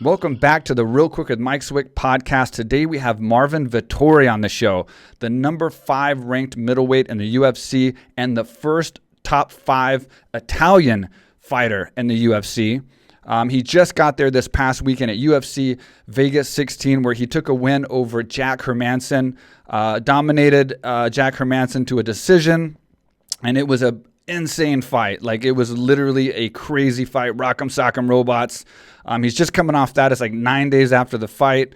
Welcome back to the Real Quick with Mike Swick podcast. Today we have Marvin Vettori on the show, the number 5 ranked middleweight in the UFC and the first top 5 Italian fighter in the UFC. He just got there this past weekend at UFC Vegas 16, where he took a win over Jack Hermansson, dominated Jack Hermansson to a decision, and it was an insane fight. Like, it was literally a crazy fight. Rock'em sock'em robots. He's just coming off that. It's like 9 days after the fight.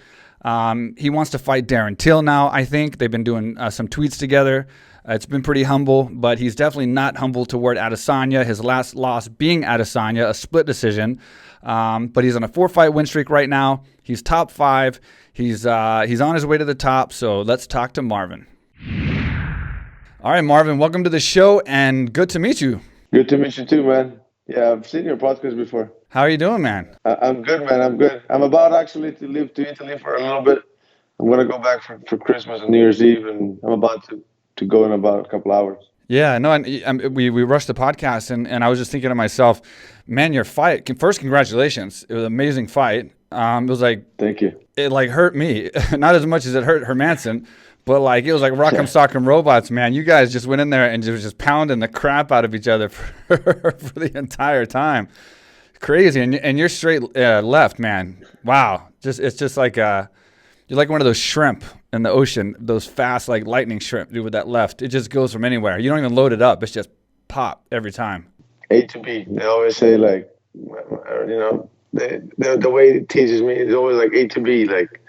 He wants to fight Darren Till now, I think. They've been doing some tweets together. It's been pretty humble, but he's definitely not humble toward Adesanya. His last loss being Adesanya, a split decision. But he's on a 4-fight win streak right now. He's top 5. He's on his way to the top. So let's talk to Marvin. All right, Marvin, welcome to the show, and good to meet you. Good to meet you too, man. Yeah, I've seen your podcast before. How are you doing, man? I'm good, man. I'm good. I'm about actually to leave to Italy for a little bit. I'm going to go back for Christmas and New Year's Eve, and I'm about to go in about a couple hours. Yeah, no, and we rushed the podcast, and I was just thinking to myself, man, your fight, first, congratulations. It was an amazing fight. It was like, thank you. It like hurt me, not as much as it hurt Hermansson, but like it was like rock'em sock'em robots, man. You guys just went in there and just pounding the crap out of each other for the entire time. Crazy, and you're straight left, man. Wow, it's just like you're like one of those shrimp in the ocean, those fast like lightning shrimp, dude. With that left, it just goes from anywhere. You don't even load it up; it's just pop every time. A to B. They always say like, you know, the way it teaches me is always like A to B, like.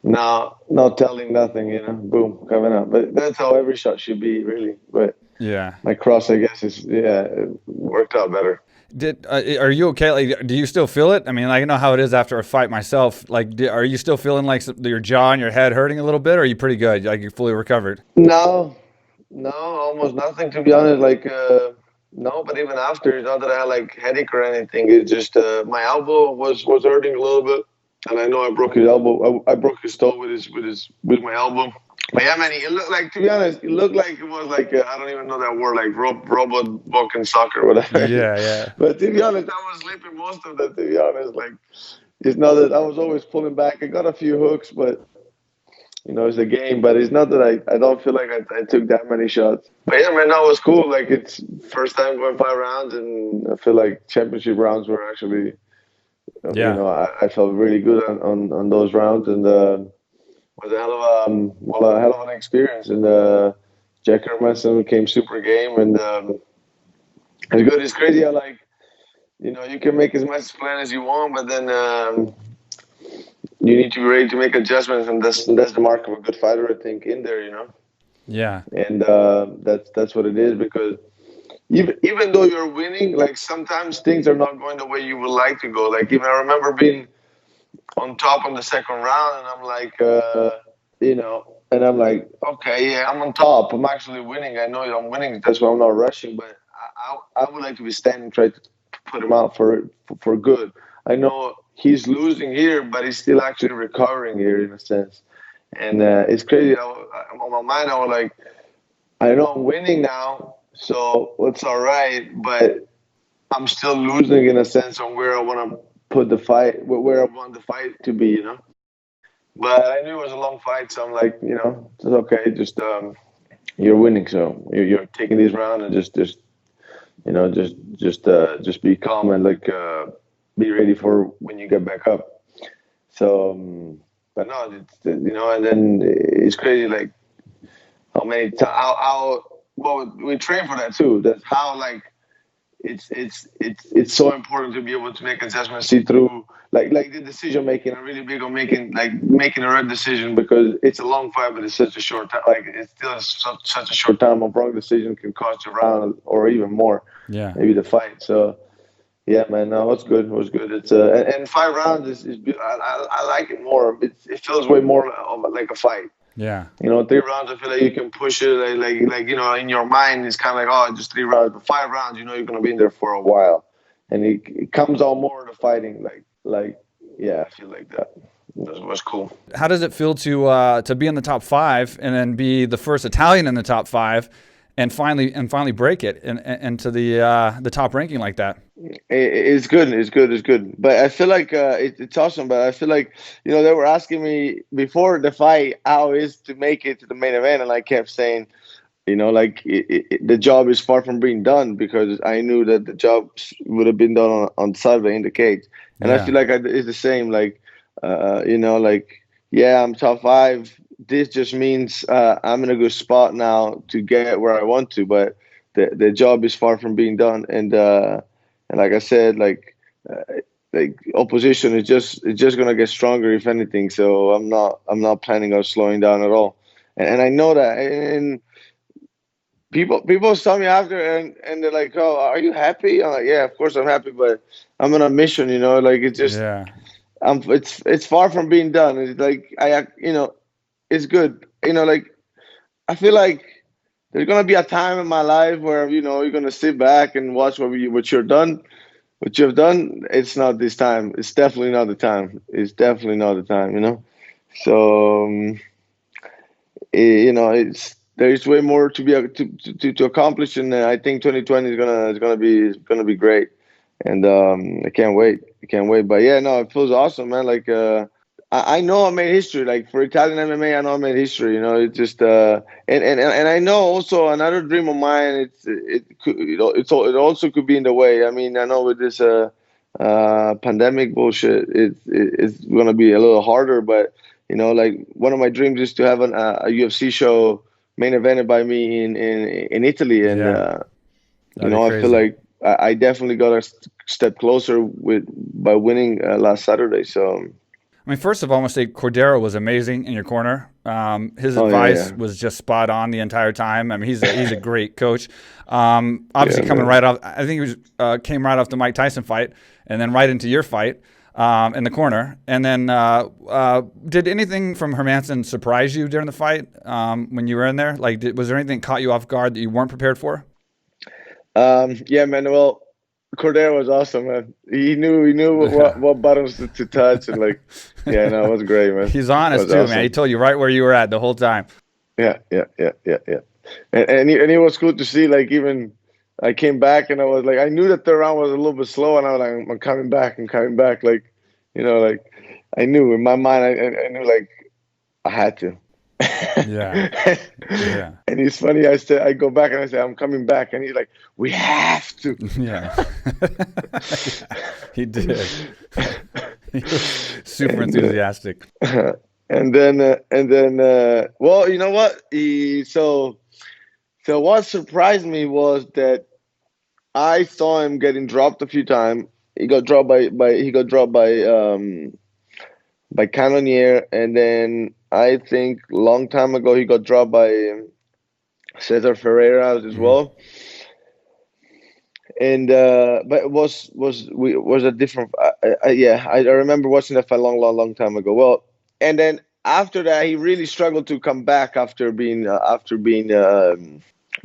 No, not telling nothing, you know, boom, coming up. But that's how every shot should be, really. But yeah, my cross, I guess, it worked out better. Are you okay? Like, do you still feel it? I mean, I know how it is after a fight myself. Like, are you still feeling like your jaw and your head hurting a little bit, or are you pretty good? Like, you're fully recovered? No, almost nothing, to be honest. Like, no, but even after, it's not that I had like headache or anything. It's just my elbow was hurting a little bit. And I know I broke his elbow. I broke his toe with my elbow. But yeah, man, it looked like, to be honest, it looked like it was like I don't even know that word, like robot walking soccer or whatever. Yeah. But to be honest, I was sleeping most of that. To be honest, like it's not that I was always pulling back. I got a few hooks, but you know, it's a game. But it's not that I don't feel like I took that many shots. But yeah, man, that was cool. Like it's first time going 5 rounds, and I feel like championship rounds were actually. Yeah. You know, I felt really good on those rounds, and was a hell of an experience. And Jack Hermansson came super game, and it's good. It's crazy how, like, you know, you can make as much plan as you want, but then you need to be ready to make adjustments, and that's the mark of a good fighter, I think, in there, you know. Yeah. And that's what it is, because. Even though you're winning, like sometimes things are not going the way you would like to go. Like even I remember being on top on the second round, and I'm like, you know, and I'm like, okay, yeah, I'm on top. I'm actually winning. I know I'm winning. That's why I'm not rushing. But I would like to be standing, try to put him out for good. I know he's losing here, but he's still actually recovering here in a sense. And it's crazy. On my mind, I was like, I know I'm winning now. So it's all right, but I'm still losing in a sense on where I want to put the fight, where I want the fight to be, you know. But I knew it was a long fight, so I'm like, you know, it's okay. Just you're winning, so you're taking these rounds, and just you know, just be calm and like be ready for when you get back up. So, but no, it's, you know, and then it's crazy, like how many how. Well, we train for that too. That's how like it's so important to be able to make adjustments, see through like the decision making. I'm really big on making the right decision, because it's a long fight, but it's such a short time. Like it's still such a short time. A wrong decision can cost you a round or even more. Yeah, maybe the fight. So yeah, man, no, it's good. It was good. It's and 5 rounds is I like it more. It feels way more like a fight. Yeah. You know, 3 rounds, I feel like you can push it. Like you know, in your mind, it's kind of like, oh, just 3 rounds. But 5 rounds, you know, you're going to be in there for a while. And it comes out more to fighting. Like, yeah, I feel like that. That was cool. How does it feel to be in the top 5 and then be the first Italian in the top 5? and finally break it into the top ranking like that. It's good. It's good. It's good. But I feel like it's awesome. But I feel like, they were asking me before the fight how it is to make it to the main event, and I kept saying, like the job is far from being done, because I knew that the job would have been done on Saturday in the cage, and I feel like it's the same. Like, yeah, I'm top 5. This just means I'm in a good spot now to get where I want to, but the job is far from being done, and like I said, like opposition is just gonna get stronger if anything. So I'm not planning on slowing down at all, and I know that. And people saw me after, and they're like, "Oh, are you happy?" I'm like, "Yeah, of course I'm happy, but I'm on a mission, Like it's just, it's far from being done. It's like it's good, Like I feel like there's gonna be a time in my life where you're gonna sit back and watch what you've done. What you've done, it's not this time. It's definitely not the time. It's definitely not the time, So, it's there's way more to be to accomplish, and I think 2020 is gonna be great, and I can't wait. But yeah, no, it feels awesome, man. Like I know I made history. Like for Italian MMA, I know I made history. It's just and I know also another dream of mine. It also could be in the way. I mean, I know with this pandemic bullshit, it's gonna be a little harder. But like one of my dreams is to have a UFC show main evented by me in Italy, and I feel like I definitely got a step closer by winning last Saturday. So. I mean, first of all, I want to say Cordeiro was amazing in your corner. His advice was just spot on the entire time. I mean, he's a great coach. Obviously, coming right off, I think he came right off the Mike Tyson fight, and then right into your fight in the corner. And then, did anything from Hermansson surprise you during the fight when you were in there? Like, was there anything that caught you off guard that you weren't prepared for? Yeah, man. Well, Cordeiro was awesome, man. He knew what buttons to touch, and it was great, man. He's honest too, man. He told you right where you were at the whole time. Yeah. And he was cool to see. Like, even I came back, and I was like, I knew that the round was a little bit slow, and I was like, I'm coming back. Like, I knew in my mind, I knew, like, I had to. Yeah. And he's funny. I go back and I say, I'm coming back, and he's like, we have to. Yeah. He did. He was super enthusiastic. And then, well, you know what? So what surprised me was that I saw him getting dropped a few times. He got dropped by Cannonier, and then I think long time ago he got dropped by Cesar Ferreira as well. And but it was a different. I remember watching that fight long time ago. Well, and then after that he really struggled to come back after being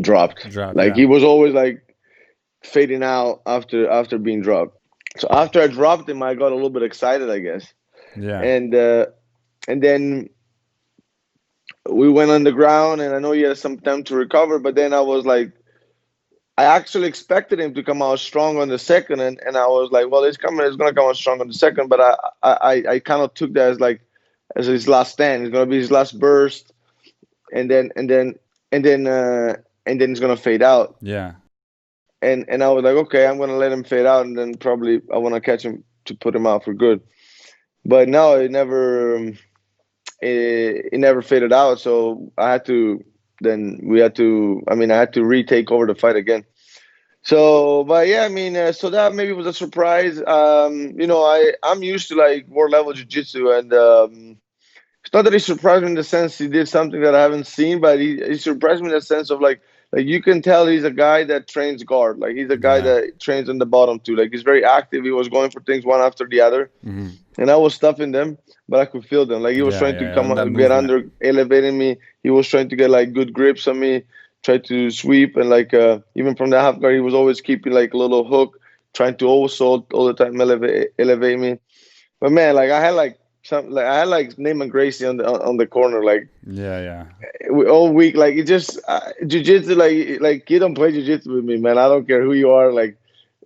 dropped. He was always like fading out after being dropped. So after I dropped him, I got a little bit excited, I guess. Yeah. And then we went on the ground, and I know he had some time to recover, but then I was like, I actually expected him to come out strong on the second, and I was like, well, it's gonna come out strong on the second, but I kind of took that as his last stand. It's gonna be his last burst, and then it's gonna fade out. Yeah. And I was like, okay, I'm gonna let him fade out, and then probably I want to catch him to put him out for good. But no, it never faded out. So I had to retake over the fight again. So, but yeah, I mean, so that maybe was a surprise. I'm used to like world level jiu-jitsu, and it's not that he surprised me in the sense he did something that I haven't seen, but he surprised me in the sense of like you can tell he's a guy that trains guard. Like he's a guy that trains on the bottom too. Like he's very active. He was going for things one after the other. Mm-hmm. And I was stuffing them, but I could feel them. Like he was trying to come up, get under, elevating me. He was trying to get like good grips on me, try to sweep, and like even from the half guard, he was always keeping like a little hook, trying to also all the time elevate me. But man, like I had like some like I had like Neyman Gracie on the corner like Yeah. all week. Like it just jiu-jitsu like you don't play jiu-jitsu with me, man. I don't care who you are. Like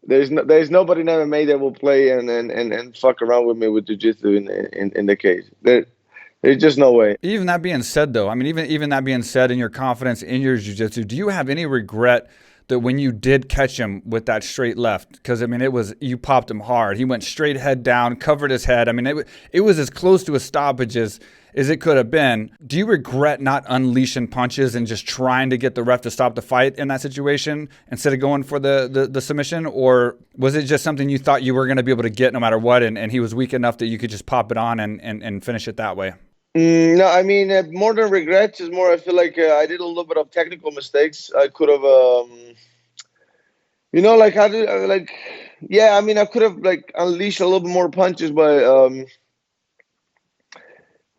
there's nobody in MMA that will play and fuck around with me with jiu-jitsu in the cage. There's just no way. Even that being said, though, I mean, even that being said, in your confidence in your jiu-jitsu, do you have any regret that when you did catch him with that straight left? Because I mean, you popped him hard. He went straight head down, covered his head. I mean, it was as close to a stoppage as it could have been. Do you regret not unleashing punches and just trying to get the ref to stop the fight in that situation instead of going for the submission? Or was it just something you thought you were going to be able to get no matter what, and he was weak enough that you could just pop it on and finish it that way? No, I mean, more than regrets is more. I feel like I did a little bit of technical mistakes. I could have, like how did yeah. I mean, I could have like unleashed a little bit more punches, but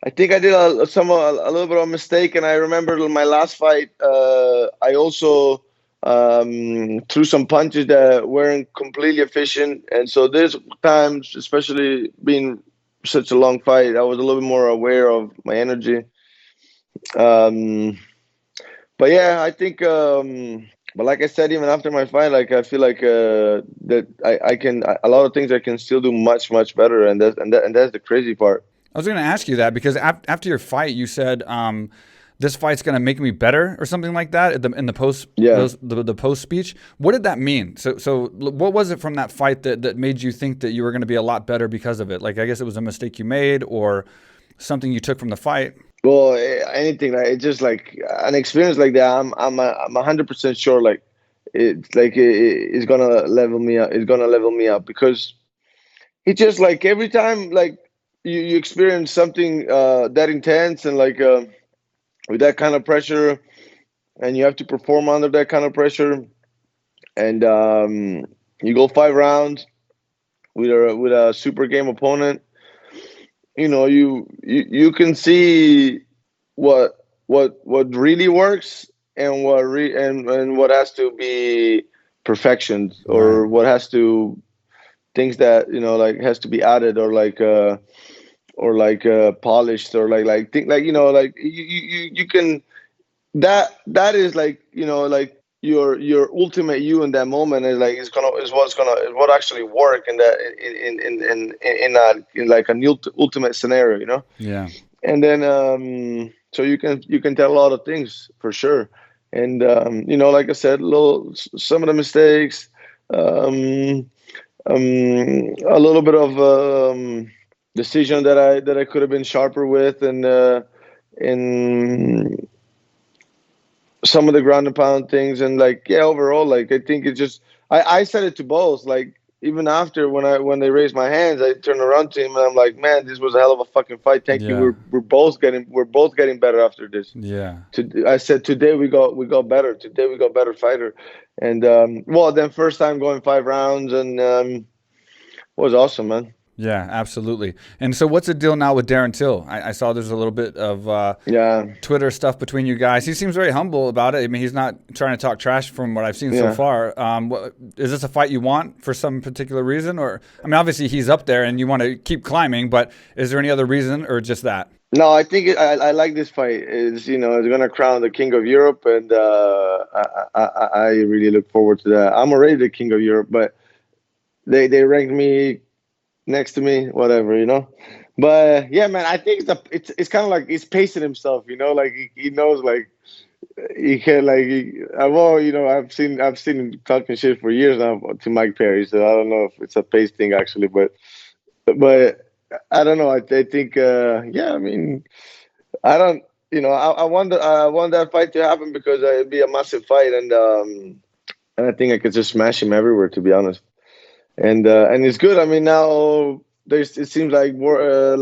I think I did a little bit of a mistake. And I remember my last fight, I also threw some punches that weren't completely efficient, and so there's times, especially being such a long fight, I was a little bit more aware of my energy. But yeah, I think. But like I said, even after my fight, like I feel like that I can a lot of things I can still do much better, and that's the crazy part. I was going to ask you that because after your fight, you said this fight's going to make me better or something like that in the post the post speech. What did that mean? So what was it from that fight that made you think that you were going to be a lot better because of it? Like, I guess it was a mistake you made or something you took from the fight. Well, anything like it's just like an experience like that. I'm 100% sure like it's gonna level me up. It's gonna level me up because it's just like every time like you experience something that intense and like with that kind of pressure, and you have to perform under that kind of pressure, and you go 5 rounds with a super game opponent. You know, you can see what really works and what has to be perfectioned or what has to things that like has to be added or polished or like think like like you can that is like like your ultimate you in that moment is like is what actually work in that in like an ultimate scenario. Yeah. And then so you can tell a lot of things for sure. And like I said, some of the mistakes, a little bit of decision that I could have been sharper with, and in some of the ground and pound things, and like overall, like I think it just I said it to both, like even after when they raised my hands, I turned around to him and I'm like, man, this was a hell of a fucking fight. Thank you. We're both getting better after this. Yeah. I said today we got better. Today we got better fighter, and then first time going 5 rounds, and it was awesome, man. Yeah, absolutely. And so what's the deal now with Darren Till? I saw there's a little bit of Twitter stuff between you guys. He seems very humble about it. I mean, he's not trying to talk trash from what I've seen so far. Is this a fight you want for some particular reason? Or, I mean, obviously he's up there and you want to keep climbing, but is there any other reason or just that? No, I think I like this fight. It's it's gonna crown the King of Europe, and I really look forward to that. I'm already the King of Europe, but they ranked me next to me, whatever. But yeah, man, I think it's kind of like he's pacing himself, like he knows, like he can, like I've seen him talking shit for years now to Mike Perry, so I don't know if it's a pace thing actually, but I don't know. I think I mean, I don't, I want that fight to happen because it'd be a massive fight, and I think I could just smash him everywhere, to be honest. And it's good. I mean, now it seems like more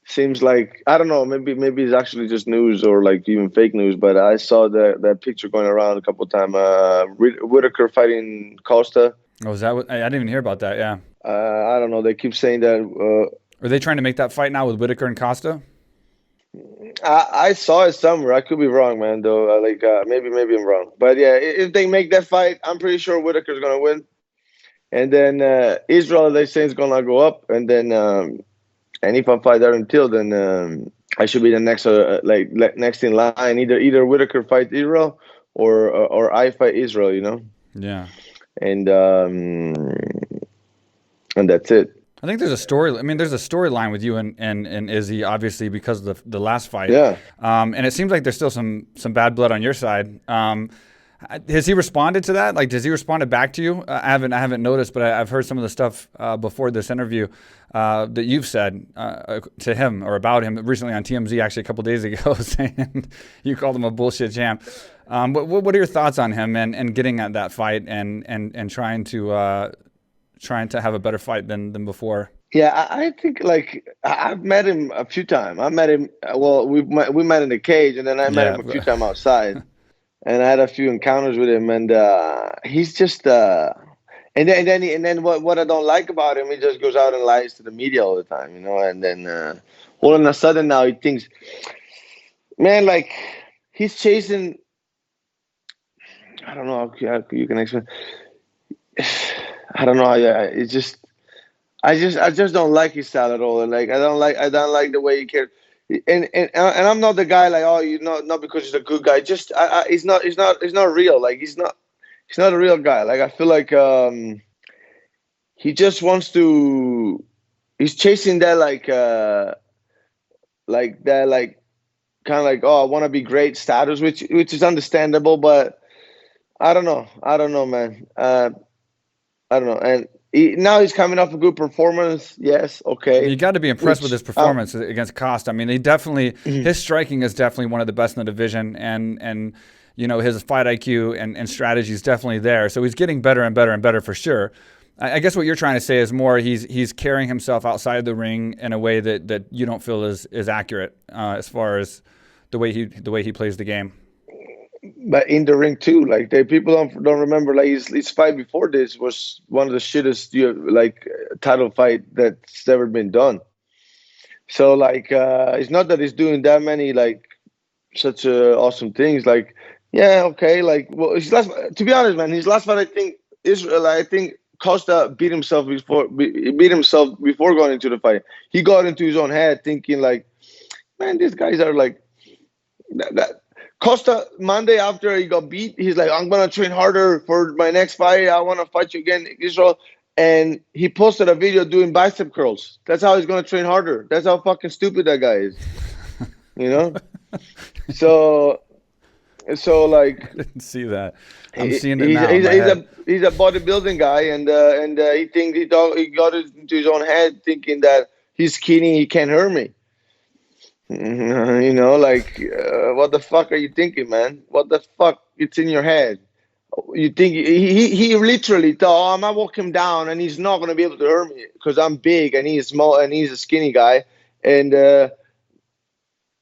seems like, I don't know, maybe it's actually just news or like even fake news, but I saw that picture going around a couple of times. Whitaker fighting Costa. Oh, is that what? I didn't even hear about that. Yeah. I don't know. They keep saying that. Are they trying to make that fight now with Whitaker and Costa? I saw it somewhere. I could be wrong, man. Though, maybe I'm wrong. But yeah, if they make that fight, I'm pretty sure Whitaker's gonna win. And then Israel, they say, is gonna go up, and then And if I fight Darren Till, then I should be the next next in line. Either Whitaker fight Israel or I fight Israel. Yeah. And that's it. I think there's a story. I mean, there's a storyline with you and Izzy, obviously, because of the last fight. Yeah. And it seems like there's still some bad blood on your side. Has he responded to that? Like, does he respond back to you? I haven't noticed, but I've heard some of the stuff before this interview that you've said to him or about him recently on TMZ, actually a couple days ago, saying you called him a bullshit champ. What are your thoughts on him and getting at that fight and trying to have a better fight than before? Yeah, I think like I've met him a few times. I met him. Well, we met in the cage, and then I met him a few times outside, and I had a few encounters with him. And he's just and then what I don't like about him, he just goes out and lies to the media all the time, And then all of a sudden now he thinks, man, like he's chasing. I don't know how you can explain. I don't know. It's just. I just don't like his style at all, and like I don't like the way he cares. And I'm not the guy like, oh, not because he's a good guy. Just he's not real. Like he's not a real guy. Like I feel like he just wants to. He's chasing that kind of like, oh, I want to be great status, which is understandable, but I don't know, man. I don't know, and. Now he's coming off a good performance. Yes, okay. You got to be impressed with his performance against Costa. I mean, his striking is definitely one of the best in the division, and his fight IQ and strategy is definitely there. So he's getting better and better and better for sure. I guess what you're trying to say is more he's carrying himself outside the ring in a way that you don't feel is accurate as far as the way he plays the game. But in the ring too, like people don't remember. Like his fight before this was one of the shittest title fight that's ever been done. So like it's not that he's doing that many like such awesome things. Like yeah, okay, like well, to be honest, man, his last fight I think Costa beat himself before going into the fight. He got into his own head thinking like, man, these guys are like that. Costa, Monday after he got beat, he's like, I'm going to train harder for my next fight. I want to fight you again, Israel. And he posted a video doing bicep curls. That's how he's going to train harder. That's how fucking stupid that guy is. So like. I didn't see that. I'm seeing it now. He's a bodybuilding guy, and he thinks he got it into his own head thinking that he's skinny, he can't hurt me. What the fuck are you thinking, man? What the fuck? It's in your head. You think he literally thought, I'm gonna walk him down and he's not gonna be able to hurt me because I'm big and he's small and he's a skinny guy, and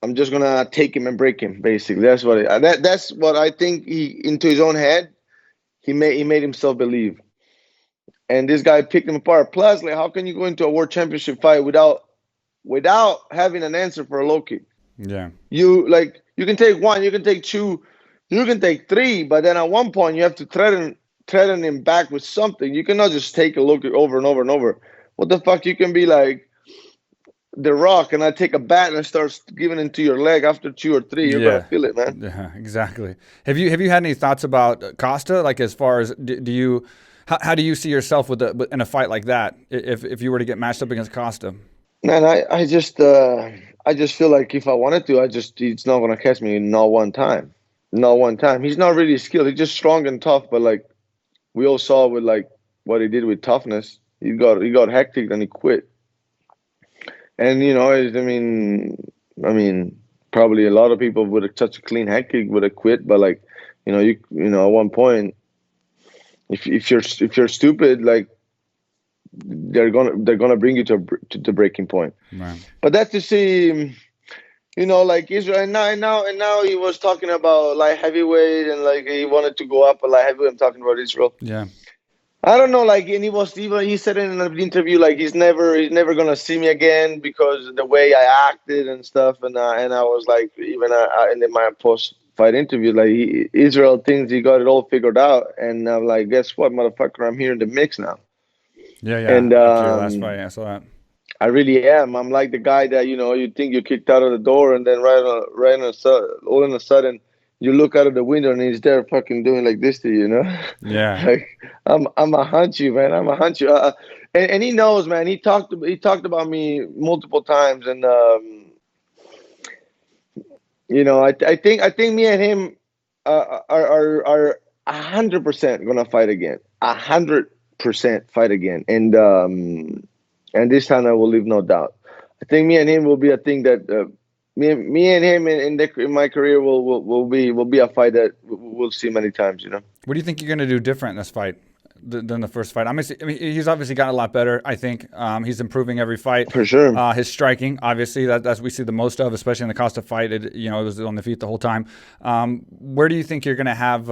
I'm just gonna take him and break him. Basically, that's what I think. He into his own head, he made himself believe, and this guy picked him apart. Plus, like, how can you go into a world championship fight without having an answer for a low kick? Yeah. You can take one, you can take two, you can take three, but then at one point you have to threaten him back with something. You cannot just take a low kick over and over and over. What the fuck? You can be like The Rock and I take a bat and I start giving it to your leg after two or three. You're gonna feel it, man. Yeah, exactly. Have you had any thoughts about Costa? Like, as far as how do you see yourself in a fight like that if you were to get matched up against Costa? Man, I just feel like if I wanted to, he's not gonna catch me not one time. He's not really skilled. He's just strong and tough. But like we all saw with like what he did with toughness, he got hectic and he quit. And I mean, probably a lot of people with such a clean head kick would have quit. But like, at one point, if you're stupid, like. They're gonna bring you to the breaking point. Right. But that's to see, like Israel, and now he was talking about light heavyweight and like he wanted to go up a light heavyweight. I'm talking about Israel. Yeah. I don't know, like, and he said in an interview like he's never gonna see me again because of the way I acted and stuff. And I was like, even in my post fight interview, like Israel thinks he got it all figured out, and I'm like, guess what, motherfucker, I'm here in the mix now. Yeah. And after your last fight, I saw that. I really am. I'm like the guy that, you think you kicked out of the door, and then all of a sudden you look out of the window and he's there fucking doing like this to you, Yeah. Like I'm a hunt you, man. I'm a hunt you. And he knows, man. He talked about me multiple times, and I think me and him are 100% gonna fight again. 100% fight again, and this time I will leave no doubt. I think me and him will be a thing that me and him in my career will be a fight that we'll see many times. What do you think you're going to do different in this fight than the first fight? I mean, he's obviously gotten a lot better, I think. He's improving every fight. For sure. His striking, obviously, that's we see the most of, especially in the Costa fight. It was on the feet the whole time. Where do you think you're going to have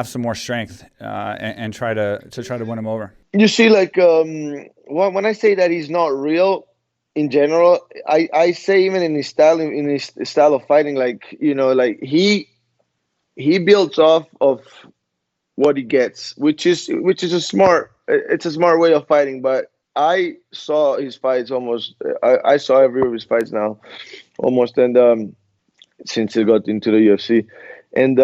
some more strength and try to win him over? You see, like when I say that he's not real, in general, I say even in his style of fighting, like like he builds off of what he gets, which is a smart way of fighting. But I saw his fights almost. I saw every of his fights now, almost, and since he got into the UFC, and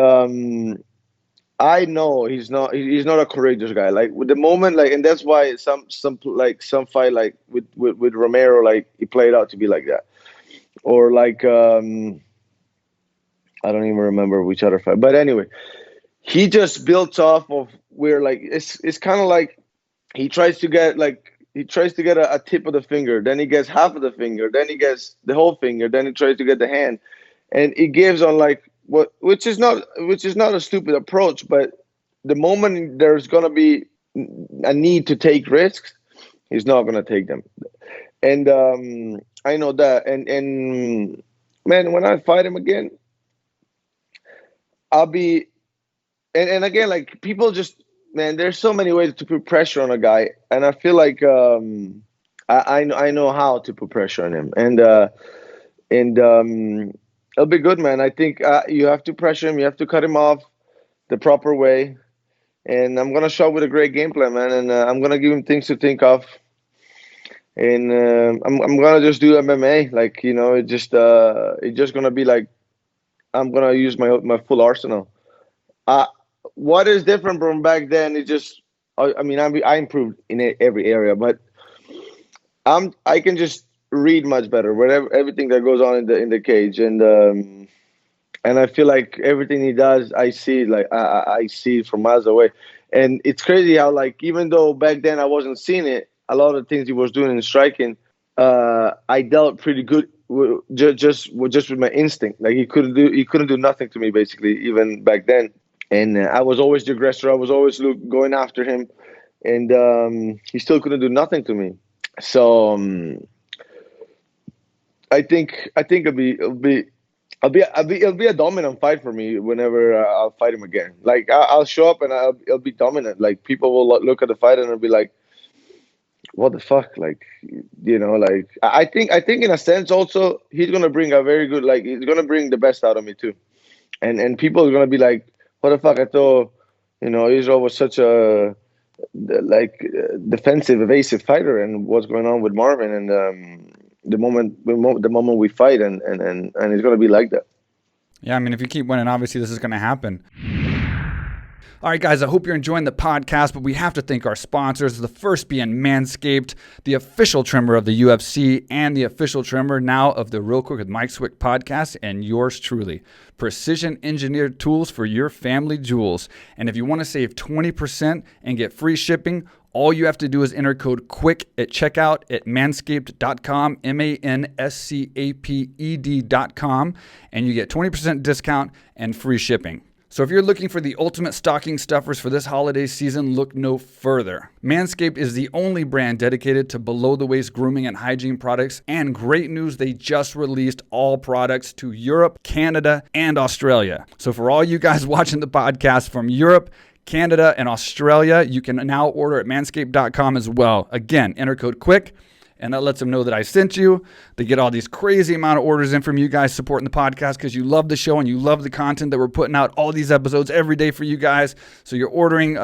I know he's not a courageous guy. Like with the moment, like, and that's why some fight like with Romero, like he played out to be like that, or like I don't even remember which other fight, but anyway, he just built off of where, like, it's kind of like he tries to get a tip of the finger, then he gets half of the finger, then he gets the whole finger, then he tries to get the hand, and it gives on like which is not a stupid approach, but the moment there's gonna be a need to take risks, he's not gonna take them, and I know that, and man, when I fight him again, I'll be, and again, like, people just, man, there's so many ways to put pressure on a guy, and I feel like I know how to put pressure on him, and it'll be good, man. I think you have to pressure him, you have to cut him off the proper way, and I'm gonna show up with a great game plan, man, and I'm gonna give him things to think of, and I'm gonna just do MMA, like, it's just gonna be like I'm gonna use my full arsenal. What is different from back then is just, I mean, I improved in every area, but I can just read much better, whatever, everything that goes on in the cage, and I feel like everything he does, I see, like I see it from miles away, and it's crazy how, like, even though back then I wasn't seeing it, a lot of things he was doing in striking, I dealt pretty good just with my instinct. Like, he couldn't do nothing to me, basically, even back then. And I was always the aggressor. I was always going after him, and he still couldn't do nothing to me. So I think it'll be a dominant fight for me whenever I'll fight him again. Like, I'll show up and it'll be dominant. Like, people will look at the fight and they'll be like, "What the fuck?" Like, like, I think in a sense also he's gonna bring a very good, like, he's gonna bring the best out of me too, and people are gonna be like, "What the fuck?" I thought, Israel was such a defensive, evasive fighter, and what's going on with Marvin, and the moment we fight, and it's gonna be like that. Yeah, I mean, if you keep winning, obviously this is going to happen. All right, guys, I hope you're enjoying the podcast, but we have to thank our sponsors, the first being Manscaped, the official trimmer of the UFC and the official trimmer now of the Real Quick with Mike Swick podcast, and yours truly. Precision engineered tools for your family jewels. And if you want to save 20% and get free shipping, all you have to do is enter code QUICK at checkout at manscaped.com, manscaped.com, and you get 20% discount and free shipping. So if you're looking for the ultimate stocking stuffers for this holiday season, look no further. Manscaped is the only brand dedicated to below-the-waist grooming and hygiene products, and great news, they just released all products to Europe, Canada, and Australia. So for all you guys watching the podcast from Europe, Canada, and Australia, you can now order at manscaped.com as well. Again, enter code QUICK and that lets them know that I sent you. They get all these crazy amount of orders in from you guys supporting the podcast because you love the show and you love the content that we're putting out, all these episodes every day for you guys. So you're ordering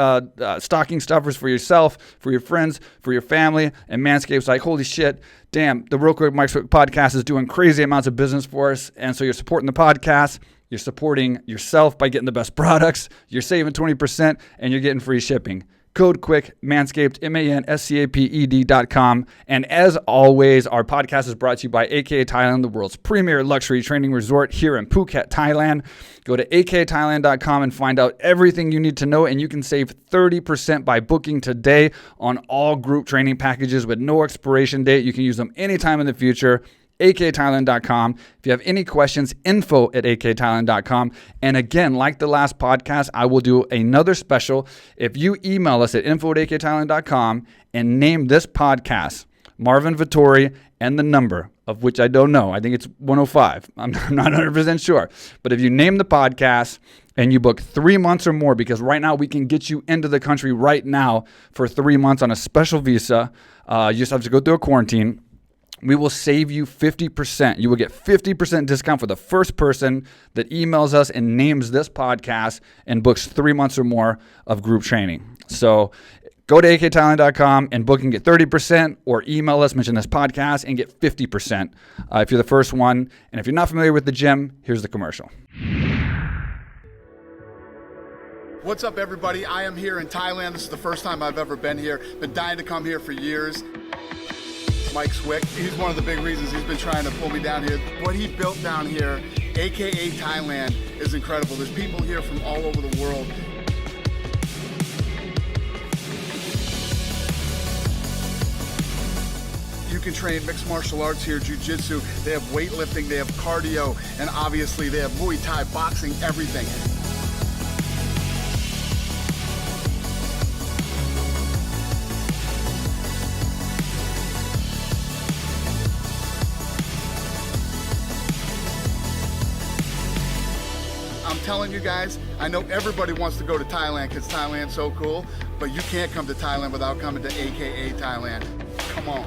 stocking stuffers for yourself, for your friends, for your family, and Manscaped's like, holy shit, damn, the Real Quick Mike Swick podcast is doing crazy amounts of business for us. And so you're supporting the podcast. You're supporting yourself by getting the best products. You're saving 20% and you're getting free shipping. Code QUICK, Manscaped, MANSCAPED.com. And as always, our podcast is brought to you by AKA Thailand, the world's premier luxury training resort here in Phuket, Thailand. Go to akathailand.com and find out everything you need to know, and you can save 30% by booking today on all group training packages with no expiration date. You can use them anytime in the future. akathailand.com. If you have any questions, info@akathailand.com. And again, like the last podcast, I will do another special. If you email us at info@akathailand.com and name this podcast Marvin Vettori and the number, of which I don't know, I think it's 105. I'm not 100% sure. But if you name the podcast and you book 3 months or more, because right now we can get you into the country right now for 3 months on a special visa. You just have to go through a quarantine. We will save you 50%. You will get 50% discount for the first person that emails us and names this podcast and books 3 months or more of group training. So go to akthailand.com and book and get 30%, or email us, mention this podcast, and get 50% if you're the first one. And if you're not familiar with the gym, here's the commercial. What's up, everybody? I am here in Thailand. This is the first time I've ever been here. Been dying to come here for years. Mike Swick, he's one of the big reasons he's been trying to pull me down here. What he built down here, AKA Thailand, is incredible. There's people here from all over the world. You can train mixed martial arts here, jiu-jitsu. They have weightlifting, they have cardio, and obviously they have Muay Thai, boxing, everything. I'm telling you guys, I know everybody wants to go to Thailand because Thailand's so cool, but you can't come to Thailand without coming to AKA Thailand. Come on.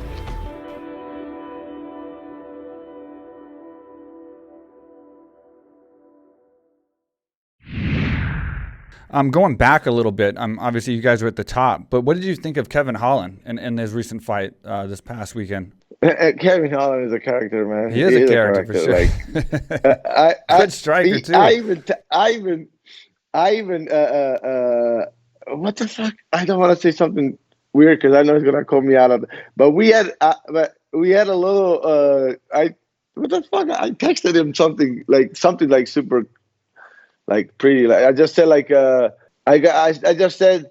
I'm going back a little bit. Obviously, you guys are at the top, but what did you think of Kevin Holland in his recent fight this past weekend? Kevin Holland is a character, man. He is a character for sure. Like, Good striker too. I even, what the fuck? I don't want to say something weird because I know he's gonna call me out of it. But we had a little. What the fuck? I texted him something like super, like pretty. Like I just said I just said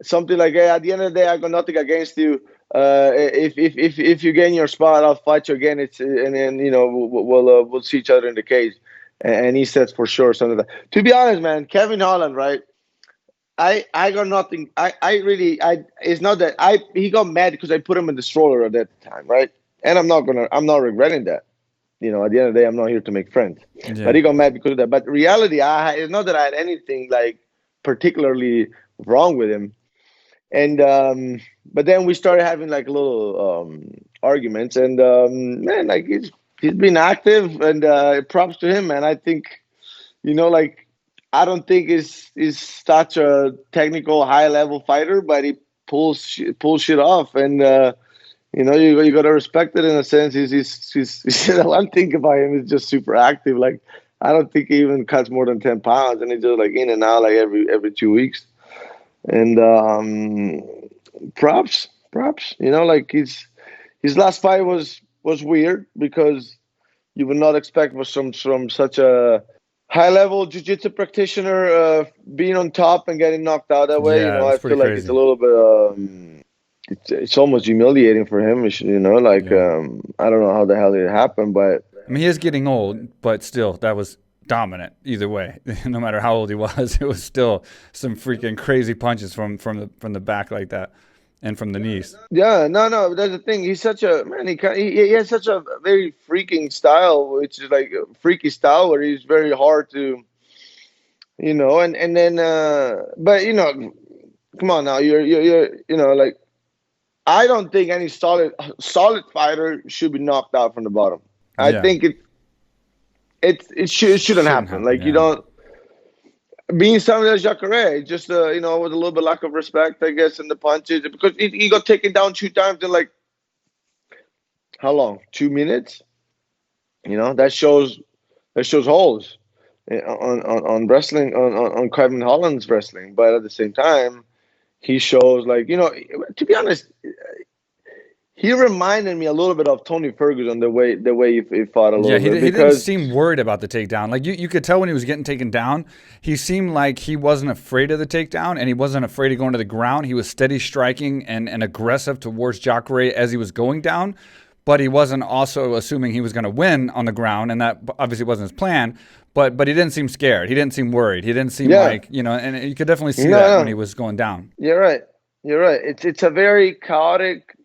something like, hey, at the end of the day, I got nothing against you. If you gain your spot, I'll fight you again. And then we'll see each other in the cage. And he says for sure something like that. To be honest, man, Kevin Holland, right? I got nothing. It's not that he got mad because I put him in the stroller at that time, right? And I'm not regretting that. At the end of the day, I'm not here to make friends. Yeah. But he got mad because of that. But reality, it's not that I had anything like particularly wrong with him. And but then we started having like little arguments, and man, like he's been active, and props to him, man. I think, I don't think he's such a technical high level fighter, but he pulls shit off, and you got to respect it in a sense. He's one thing about him is just super active. Like I don't think he even cuts more than 10 pounds, and he's just like in and out like every 2 weeks. And props. Like his last fight was weird because you would not expect from such a high level jiu-jitsu practitioner being on top and getting knocked out that way. Yeah, I feel like it's a little bit it's almost humiliating for him. I don't know how the hell it happened, but I mean, he is getting old, but still, that was dominant either way. No matter how old he was, it was still some freaking crazy punches from the back like that, and from the knees. Yeah, no. That's the thing. He's such a man. He has such a very freaking style, which is like a freaky style where he's very hard to, and then. But come on now, you're like, I don't think any solid fighter should be knocked out from the bottom. I think it shouldn't happen. Like you don't. Being somebody like Jacare, just with a little bit lack of respect, I guess, in the punches, because he got taken down 2 times in like how long? 2 minutes. That shows holes on wrestling, on Kevin Holland's wrestling. But at the same time, he shows to be honest, he reminded me a little bit of Tony Ferguson the way he fought a little bit. Yeah, he didn't seem worried about the takedown. Like you could tell when he was getting taken down, he seemed like he wasn't afraid of the takedown, and he wasn't afraid of going to the ground. He was steady striking and aggressive towards Jacare as he was going down, but he wasn't also assuming he was going to win on the ground, and that obviously wasn't his plan. But he didn't seem scared. He didn't seem worried. He didn't seem and you could definitely see that when he was going down. You're right. It's a very chaotic,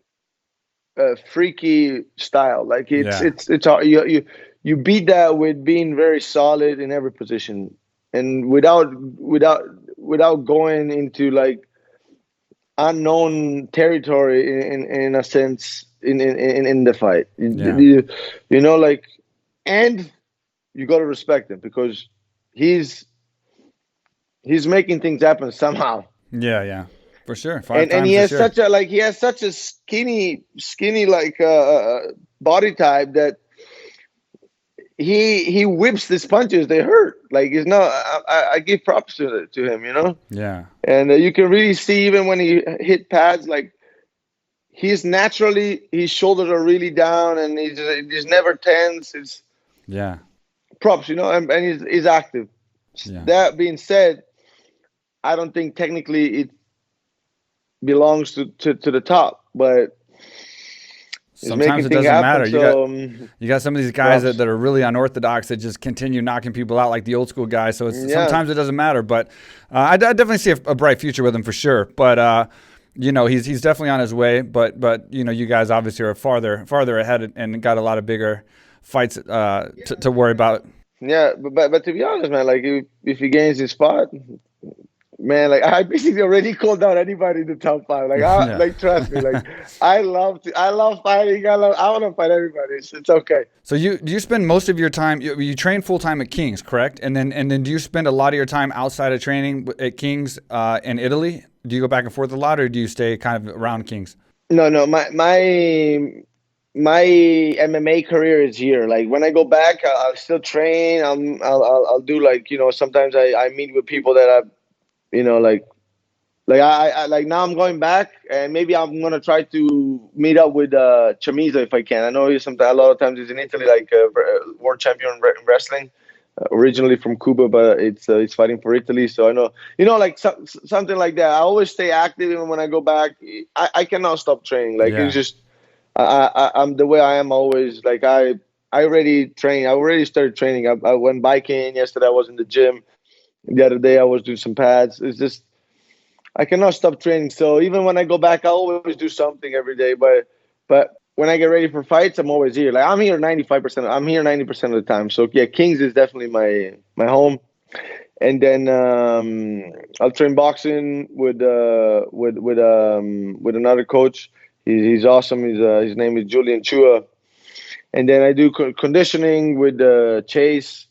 freaky style. Like it's you beat that with being very solid in every position, and without going into like unknown territory in a sense in the fight. And you got to respect him because he's making things happen somehow. Yeah. For sure. And he has such a skinny like body type that he whips these punches. They hurt. Like I give props to him. Yeah. And you can really see even when he hit pads, like his shoulders are really down and he's never tense. It's props, and he's active. Yeah. That being said, I don't think technically it belongs to the top, but sometimes it doesn't matter. You got some of these guys that are really unorthodox that just continue knocking people out like the old school guys. So sometimes it doesn't matter. But I definitely see a bright future with him for sure. But he's definitely on his way. But you guys obviously are farther ahead and got a lot of bigger fights to worry about. Yeah, but to be honest, man, like if he gains his spot. Man, like I basically already called out anybody in the top 5. Like, trust me, like I love fighting. I want to fight everybody. It's okay. So do you spend most of your time? You train full time at Kings, correct? And then do you spend a lot of your time outside of training at Kings in Italy? Do you go back and forth a lot, or do you stay kind of around Kings? No. My MMA career is here. Like when I go back, I'll still train. I'll do sometimes I meet with people that I've. I now I'm going back, and maybe I'm gonna try to meet up with Chamizo if I can. I know a lot of times he's in Italy, like world champion in wrestling, originally from Cuba, but it's fighting for Italy. So I know, something like that. I always stay active, even when I go back. I cannot stop training. It's just I'm the way I am always. Like I already train. I already started training. I went biking yesterday. I was in the gym. The other day I was doing some pads. It's just I cannot stop training. So even when I go back, I always do something every day. But when I get ready for fights, I'm always here. Like I'm here 95%. I'm here 90% of the time. So yeah, Kings is definitely my home. And then I'll train boxing with another coach. He's awesome. His name is Julian Chua. And then I do conditioning with Chase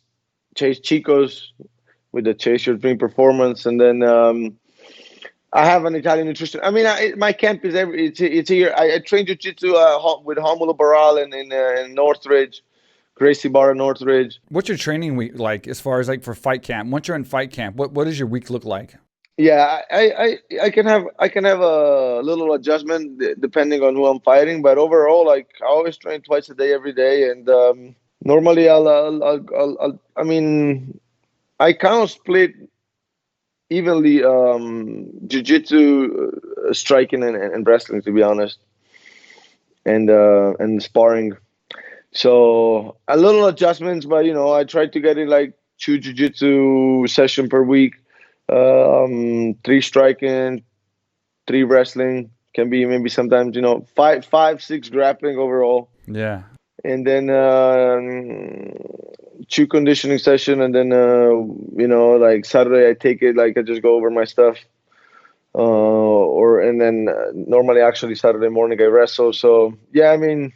Chicos. With the Chase Your Dream Performance, and then I have an Italian nutrition. I mean, my camp is it's here. I train jiu-jitsu with Romulo Barral in Northridge, Gracie Barra, Northridge. What's your training week like as far as like for fight camp? Once you're in fight camp, what does your week look like? Yeah, I can have a little adjustment depending on who I'm fighting, but overall, like I always train twice a day, every day, and normally I kind of split evenly jiu-jitsu, striking, and wrestling, to be honest, and sparring. So a little adjustments, but I try to get in like 2 jiu-jitsu session per week, 3 striking, 3 wrestling. Can be maybe sometimes 5, 6 grappling overall. Yeah. And then 2 conditioning session, and then like Saturday I take it, like I just go over my stuff. and then normally actually Saturday morning I wrestle. So yeah, I mean,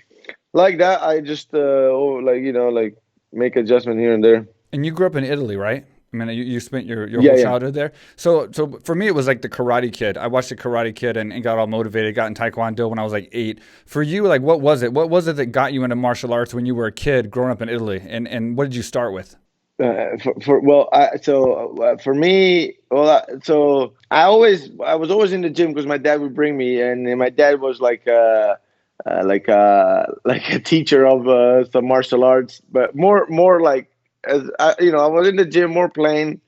like that, I just like make adjustment here and there. And you grew up in Italy, right? I mean, you spent your Yeah, whole yeah. childhood there. So for me, it was like the Karate Kid. I watched the Karate Kid and got all motivated. Got in Taekwondo when I was like 8. For you, like, what was it? What was it that got you into martial arts when you were a kid growing up in Italy? And what did you start with? For me, so I was always in the gym because my dad would bring me, and my dad was like a teacher of some martial arts, but more like as I was in the gym more playing,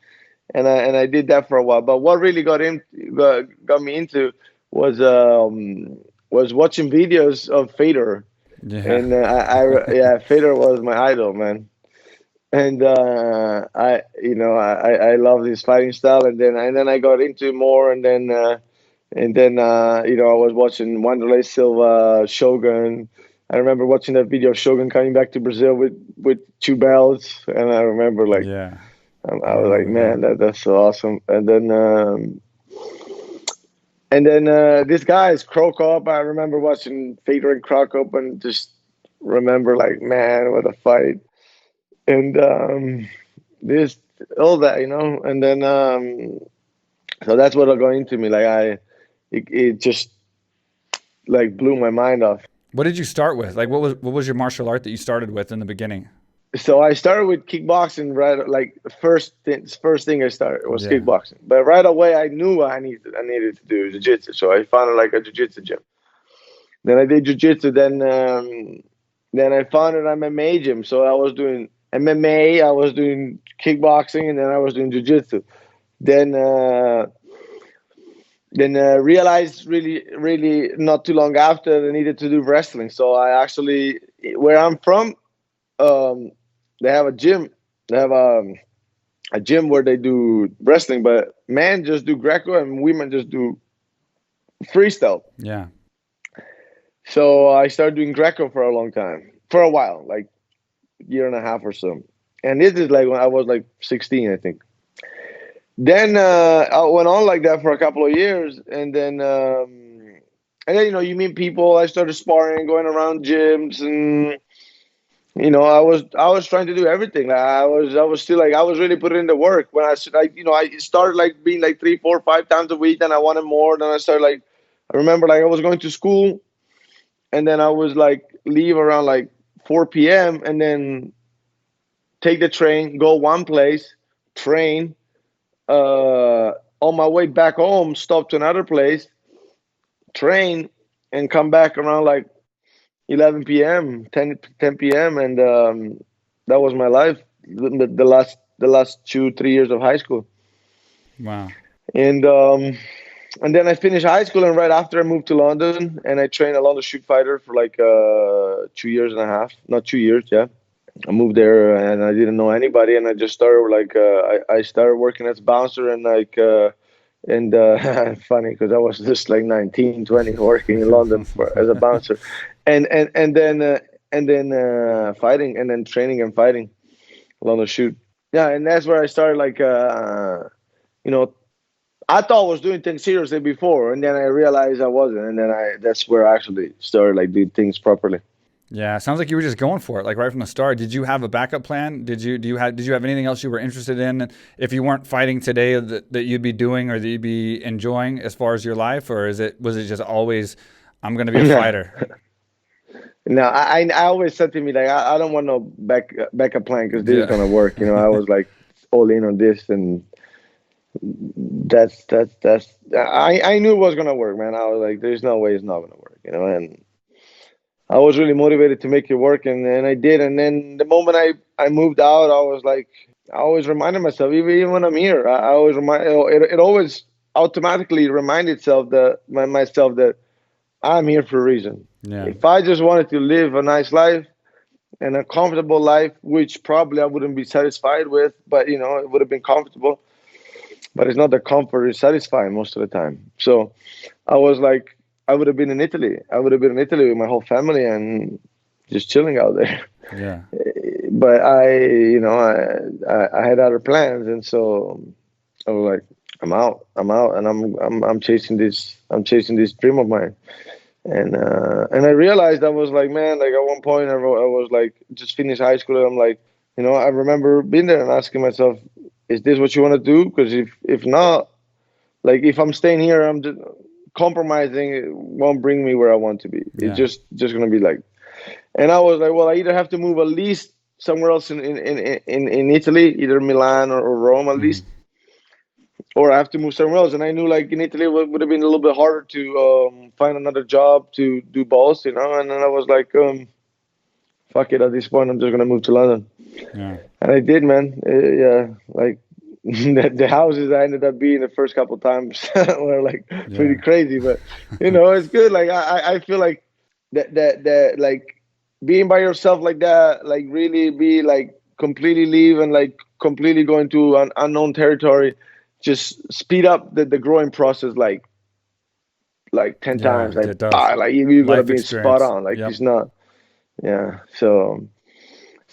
and I did that for a while. But what really got me into was was watching videos of Fedor, Yeah. and yeah, Fedor was my idol, man. And I love his fighting style, and then I got into more, and then I was watching Wanderlei Silva, Shogun. I remember watching that video of Shogun coming back to Brazil with 2 belts, and I remember like Yeah. I I was like, remember that. man, that's so awesome. And then this guy is Cro Cop. I remember watching Fedor and Cro Cop, and just remember like, man, what a fight! And this all that, and then so that's what got into me. Like it just like blew my mind off. What did you start with? Like, what was your martial art that you started with in the beginning? So I started with kickboxing, right? Like first thing I started was Yeah. kickboxing, but right away I knew I needed to do jiu-jitsu. So I found like a jiu-jitsu gym. Then I did jiu-jitsu. Then I found an MMA gym. So I was doing MMA, I was doing kickboxing, and then I was doing jiu-jitsu. Then realized really not too long after I needed to do wrestling. So I actually, where I'm from, um, they have a gym. They have a gym where they do wrestling, but men just do Greco and women just do freestyle. Yeah. So I started doing Greco for a while, like year and a half or so. And this is like when I was like 16, I think. Then I went on like that for a couple of years, and then you meet people. I started sparring, going around gyms, and I was trying to do everything. Like, I was still like I was really putting in the work. When I like I started like being like 3, 4, 5 times a week. Then I wanted more. Then I started like I remember like I was going to school, and then I was like leave around like 4 p.m. and then take the train, go one place, train. On my way back home, stop to another place, train, and come back around like 11 p.m., 10 p.m., and that was my life. The last 2, 3 years of high school, Wow. and and then I finished high school, and right after I moved to London, and I trained a London shoot fighter for like 2 years and a half, not 2 years, yeah. I moved there and I didn't know anybody, and I just started like I started working as a bouncer and funny because I was just like 19, 20 working in London as a bouncer, and then fighting and then training and fighting London shoot. Yeah, and that's where I started like you know I thought I was doing things seriously before, and then I realized I wasn't, and then that's where I actually started like doing things properly. Yeah, sounds like you were just going for it, like right from the start. Did you have a backup plan? Did you have anything else you were interested in if you weren't fighting today that you'd be doing or that you'd be enjoying as far as your life, or was it just always I'm going to be a Yeah. fighter? No, I always said to me like I don't want no backup plan because this is Yeah. gonna work. I was like all in on this, and that's I knew it was gonna work, man. I was like, there's no way it's not gonna work, and I was really motivated to make it work, and I did. And then the moment I moved out, I was like, I always reminded myself, even when I'm here, I always it always automatically remind itself myself that I'm here for a reason. Yeah. If I just wanted to live a nice life and a comfortable life, which probably I wouldn't be satisfied with, but it would have been comfortable. But it's not the comfort is satisfying most of the time. So I was like, I would have been in Italy. I would have been in Italy with my whole family and just chilling out there. Yeah. But I had other plans, and so I was like, I'm out, and I'm chasing this dream of mine. And I realized I was like, man, like at one point I was like, just finished high school, and I'm like, I remember being there and asking myself, is this what you want to do? Because if not, like if I'm staying here, I'm just compromising. It won't bring me where I want to be. Yeah. It's just gonna be like, and I was like, well, I either have to move at least somewhere else in Italy, either Milan or Rome at least, or I have to move somewhere else. And I knew like in Italy it would have been a little bit harder to find another job to do both, And then I was like, fuck it. At this point, I'm just gonna move to London. Yeah. And I did, man. Yeah, like the houses I ended up being the first couple of times were like pretty crazy, but it's good. Like I feel like that like being by yourself like that, like really be like completely leave and like completely go into an unknown territory, just speed up the growing process like 10 times. Like it does. like you gotta Life be experience. spot on. Like it's not. Yeah. So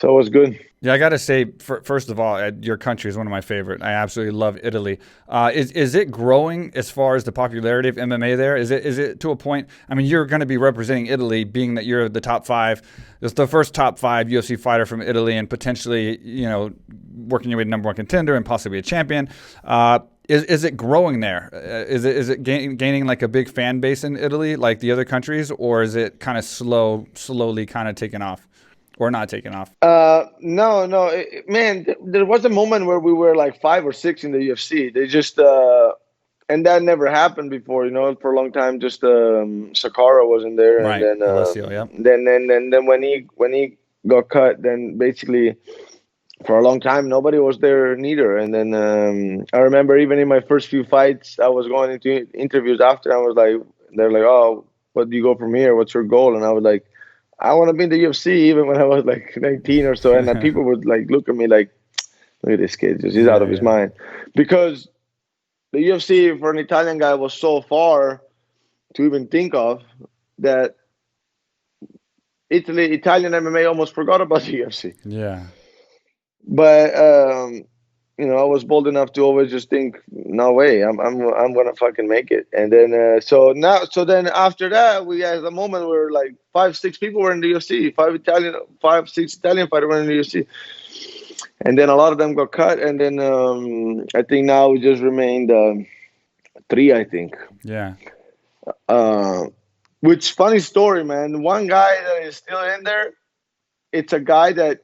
it was good. Yeah, I got to say, first of all, your country is one of my favorite. I absolutely love Italy. Is it growing as far as the popularity of MMA there? Is it to a point? I mean, you're going to be representing Italy, being that you're the top 5. It's the first top 5 UFC fighter from Italy, and potentially, working your way to number 1 contender and possibly a champion. Is it growing there? Is it gaining like a big fan base in Italy, like the other countries, or is it kind of slowly kind of taking off? Or not taking off? No, man. There was a moment where we were like 5 or 6 in the UFC. They just and that never happened before. For a long time, just Sakara wasn't there, right. And then Alessio, yeah. Then when he got cut, then basically for a long time nobody was there neither. And then I remember even in my first few fights, I was going into interviews after. I was like, they're like, oh, what do you go from here? What's your goal? And I was like, I want to be in the UFC, even when I was like 19 or so. And then people would like look at me like, look at this kid, he's out of his mind. Because the UFC for an Italian guy was so far to even think of that Italian MMA almost forgot about the UFC. Yeah. But I was bold enough to always just think, no way, I'm gonna fucking make it. And then so then after that, we had a moment where like 5-6 people were in the UFC, 5-6 Italian fighters were in the UFC, and then a lot of them got cut. And then I think now we just remained 3, I think. Yeah. Which funny story, man. One guy that is still in there, it's a guy that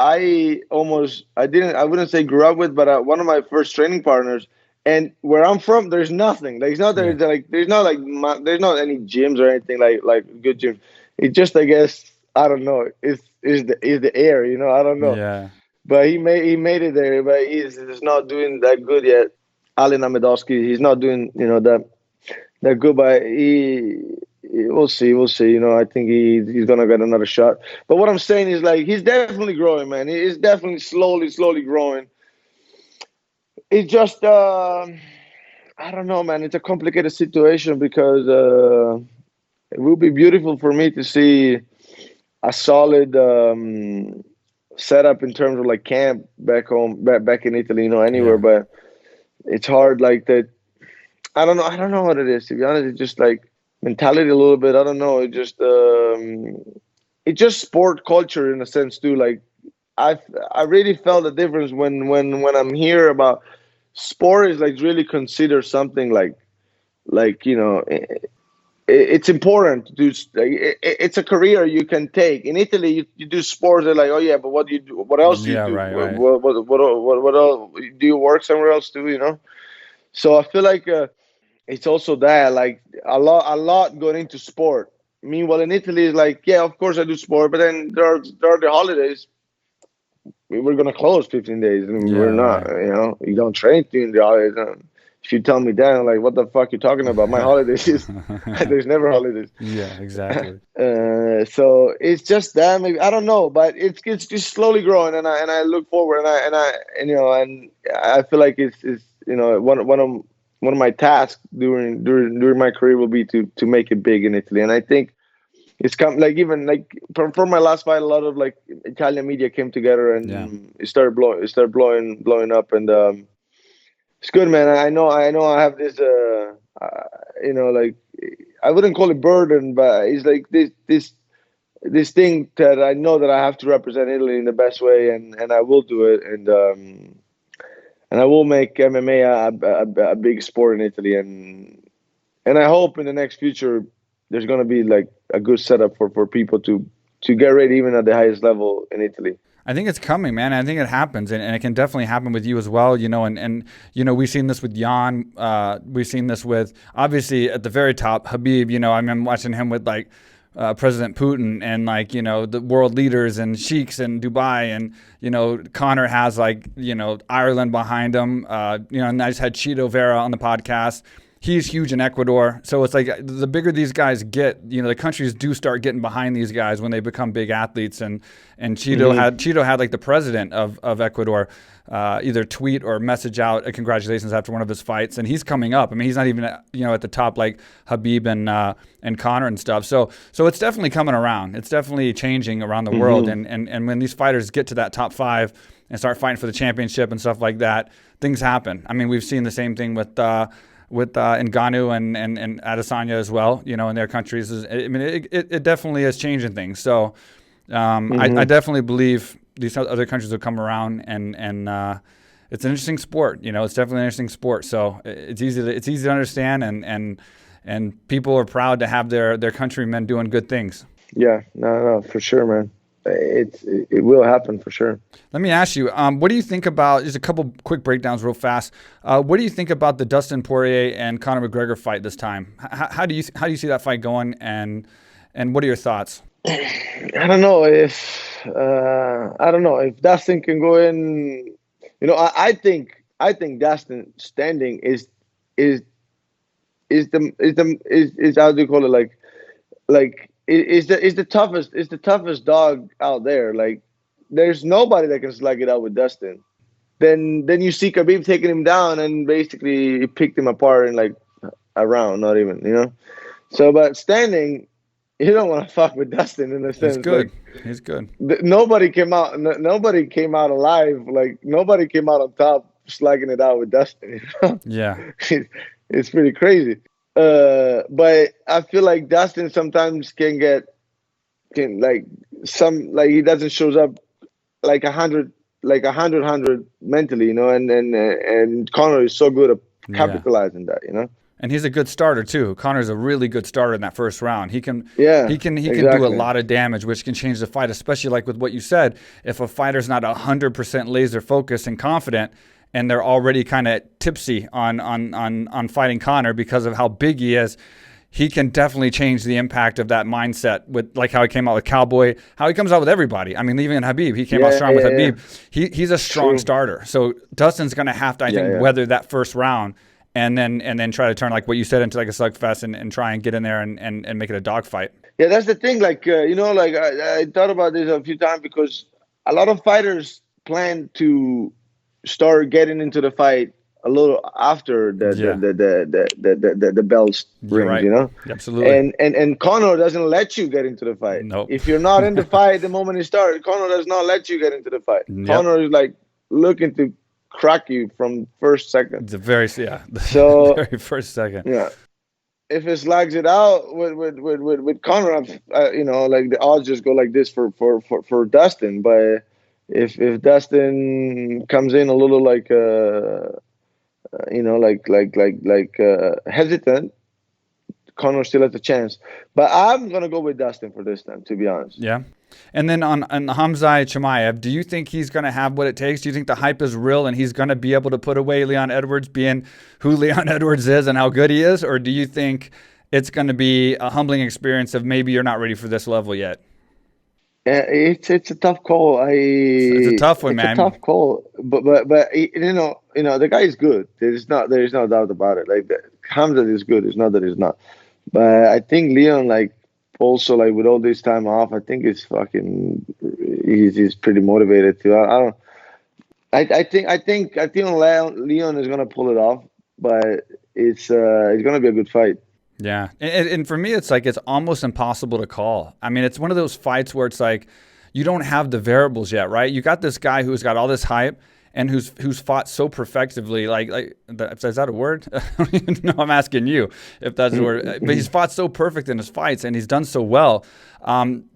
I wouldn't say grew up with, but one of my first training partners. And where I'm from, there's nothing. Like, it's not that there's not any gyms or anything like good gyms. It just, I guess, I don't know. Is the air, I don't know. Yeah. But he made it there, but he's not doing that good yet. Alin Amedowski, he's not doing that good, but we'll see. I think he's gonna get another shot. But what I'm saying is, like, he's definitely growing, man. He's definitely slowly growing. It's just I don't know, man. It's a complicated situation because it would be beautiful for me to see a solid setup in terms of like camp back home, back in Italy, anywhere. But it's hard, like that. I don't know what it is, to be honest. It's just like mentality a little bit. I don't know. It's just sport culture in a sense too. Like I really felt the difference when I'm here about sport is like really considered something like it's important to do. Like, it's a career you can take. In Italy, you do sports. They're like, oh yeah, but what do you do? What else do you do? Right. What else? Do you work somewhere else too? So I feel like it's also that, like, a lot going into sport. Meanwhile, in Italy, it's like, yeah, of course I do sport, but then there are the holidays. We're gonna close 15 days, and we're not. Right. You don't train during the holidays. If you tell me that, I'm like, what the fuck you talking about? My holidays is there's never holidays. Yeah, exactly. So it's just that, maybe, I don't know, but it's just slowly growing, and I look forward, and I feel like it's one of my tasks during my career will be to make it big in Italy. And I think it's come, like, even like from my last fight, a lot of like Italian media came together and it started blowing up. And It's good, man. I know I have this, like, I wouldn't call it burden, but it's like this thing that I know that I have to represent Italy in the best way, and I will do it, and I will make MMA a big sport in Italy, and I hope in the next future there's gonna be like a good setup for people to get ready even at the highest level in Italy. I think it's coming, man. I think it happens, and it can definitely happen with you as well. And we've seen this with Jan. We've seen this with, obviously, at the very top, Khabib. I remember watching him with, like, President Putin and, like, the world leaders and sheiks in Dubai. And, Conor has, like, Ireland behind him. And I just had Chito Vera on the podcast. He's huge in Ecuador. So it's like the bigger these guys get, the countries do start getting behind these guys when they become big athletes. And Chito had like the president of Ecuador either tweet or message out a congratulations after one of his fights. And he's coming up. I mean, he's not even at the top like Khabib and Conor and stuff. So it's definitely coming around. It's definitely changing around the world. And when these fighters get to that top 5 and start fighting for the championship and stuff like that, things happen. I mean, we've seen the same thing with Ngannou and Adesanya as well, in their countries. I mean, it definitely is changing things. So I definitely believe these other countries will come around, and it's an interesting sport. It's definitely an interesting sport. So it's easy to understand, and people are proud to have their countrymen doing good things. Yeah, no, for sure, man. It will happen for sure. Let me ask you, what do you think about, just a couple quick breakdowns real fast. What do you think about the Dustin Poirier and Conor McGregor fight this time? How do you see that fight going, and what are your thoughts? I don't know if Dustin can go in. I think Dustin standing is how do you call it, like is the toughest dog out there. Like, there's nobody that can slug it out with Dustin. Then you see Khabib taking him down, and basically he picked him apart in like a round, not even, So, but standing, you don't want to fuck with Dustin in a sense. He's good. Like, he's good. Nobody came out alive. Like, nobody came out on top slugging it out with Dustin. Yeah, it's pretty crazy. But I feel like Dustin sometimes can he doesn't shows up like 100 mentally, and Conor is so good at capitalizing that, And he's a good starter too. Conor's a really good starter in that first round. He can exactly. do a lot of damage, which can change the fight, especially like with what you said. If a fighter's not 100% laser focused and confident, and they're already kind of tipsy on fighting Conor because of how big he is, he can definitely change the impact of that mindset, with like how he came out with Cowboy, how he comes out with everybody. I mean, even in Khabib, he came out strong with Khabib. Yeah. He's a strong starter. So Dustin's going to have to, I think, weather that first round and then try to turn, like what you said, into like a slugfest and try and get in there and make it a dogfight. Yeah, that's the thing. Like, I thought about this a few times, because a lot of fighters plan to start getting into the fight a little after the bells rings, right. Absolutely. And Conor doesn't let you get into the fight. Nope. If you're not in the fight the moment it starts, Conor does not let you get into the fight. Yep. Conor is like looking to crack you from first second. The very first second. Yeah. If it slugs it out with Conor, like the odds just go like this for Dustin. But if Dustin comes in a little like hesitant, Conor still has a chance. But I'm gonna go with Dustin for this time, to be honest. Yeah. And then on Khamzat Chimaev, do you think he's going to have what it takes? Do you think the hype is real and he's going to be able to put away Leon Edwards, being who Leon Edwards is and how good he is? Or do you think it's going to be a humbling experience of maybe you're not ready for this level yet? It's a tough call. It's a tough one, man. It's a tough call, but the guy is good. There is no doubt about it. Like, Khamzat is good. It's not that he's not. But I think Leon, like, also, like, with all this time off, I think he's pretty motivated too. I think Leon is gonna pull it off, but it's gonna be a good fight. Yeah, and for me, it's like it's almost impossible to call. I mean, it's one of those fights where it's like you don't have the variables yet, right? You got this guy who's got all this hype, and who's fought so perfectively. Is that a word? I don't even know. I'm asking you if that's a word. But he's fought so perfect in his fights, and he's done so well.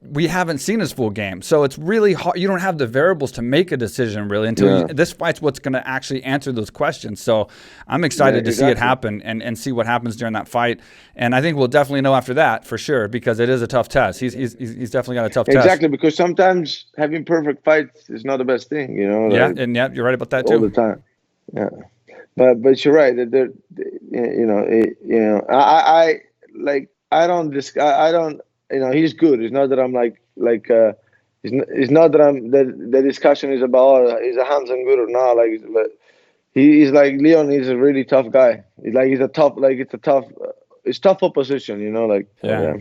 We haven't seen his full game, so it's really hard. You don't have the variables to make a decision really until this fight's what's going to actually answer those questions. So I'm excited to see it happen and see what happens during that fight. And I think we'll definitely know after that for sure, because it is a tough test. He's definitely got a tough test. Exactly, because sometimes having perfect fights is not the best thing, you know. Yeah, and you're right about that too. All the time. Yeah, but you're right. I don't. You know, he's good. It's not that I'm it's not that the discussion is about is Hermansson good or not. He's like Leon. He's a really tough guy. It's tough opposition. You know, yeah.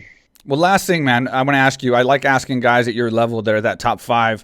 Well, last thing, man, I want to ask you. I like asking guys at your level that are that top 5